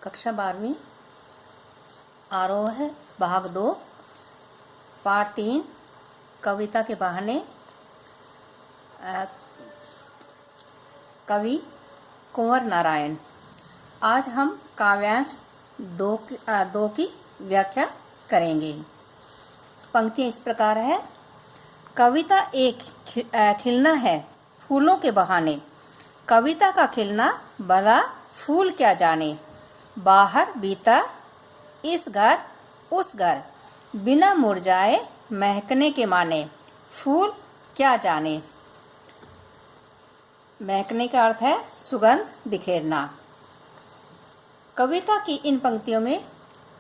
कक्षा 12वीं आरोह है भाग 2 पाठ 3 कविता के बहाने। कवि कुंवर नारायण। आज हम काव्यांश 2 की व्याख्या करेंगे। पंक्तियां इस प्रकार है। कविता एक खिलना है फूलों के बहाने। कविता का खिलना भला फूल क्या जाने। बाहर भीतर इस घर उस घर बिना मुरझाए महकने के माने। फूल क्या जाने। महकने का अर्थ है सुगंध बिखेरना। कविता की इन पंक्तियों में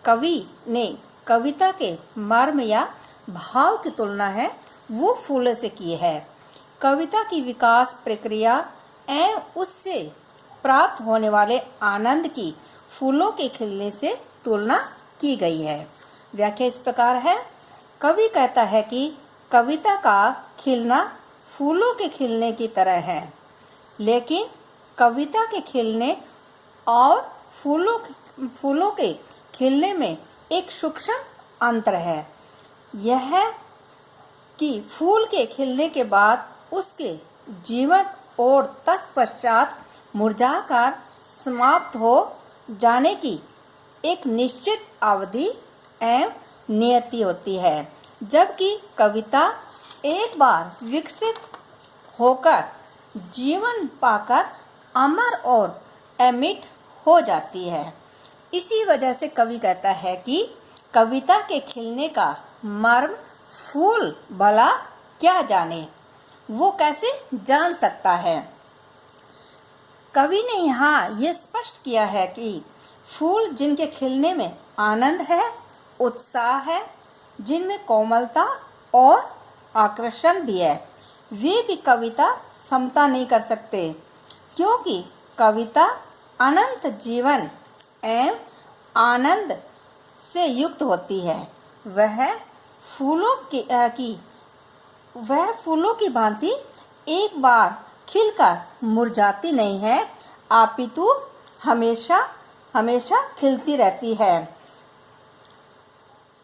कवि ने कविता के मर्म या भाव की तुलना है वो फूलों से की है। कविता की विकास प्रक्रिया एवं उससे प्राप्त होने वाले आनंद की फूलों के खिलने से तुलना की गई है। व्याख्या इस प्रकार है। कवि कहता है कि कविता का खिलना फूलों के खिलने की तरह है, लेकिन कविता के खिलने और फूलों के खिलने में एक सूक्ष्म अंतर है। यह है कि फूल के खिलने के बाद उसके जीवन और तत्पश्चात मुरझाकर समाप्त हो जाने की एक निश्चित अवधि एवं नियति होती है, जबकि कविता एक बार विकसित होकर जीवन पाकर अमर और अमिट हो जाती है। इसी वजह से कवि कहता है कि कविता के खिलने का मर्म फूल भला क्या जाने। वो कैसे जान सकता है। कवि ने यहाँ ये स्पष्ट किया है कि फूल जिनके खिलने में आनंद है, उत्साह है, जिनमें कोमलता और आकर्षण भी है, वे भी कविता समता नहीं कर सकते, क्योंकि कविता अनंत जीवन एवं आनंद से युक्त होती है। वह फूलों की भांति एक बार खिलकर मुरझाती नहीं है, अपितु हमेशा खिलती रहती है।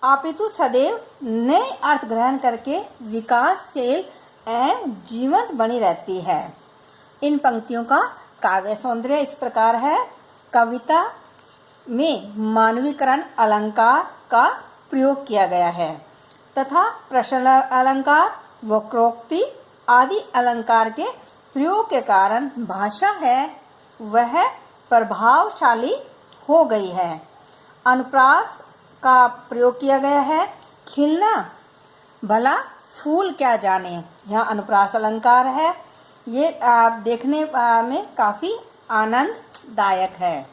अपितु सदैव नए अर्थ ग्रहण करके विकासशील एवं जीवंत बनी रहती है। इन पंक्तियों का काव्य सौंदर्य इस प्रकार है। कविता में मानवीकरण अलंकार का प्रयोग किया गया है तथा प्रश्न अलंकार, वक्रोक्ति आदि अलंकार के प्रयोग के कारण भाषा है वह प्रभावशाली हो गई है। अनुप्रास का प्रयोग किया गया है। खिलना भला फूल क्या जाने, यहाँ अनुप्रास अलंकार है। ये देखने में काफी आनंददायक है।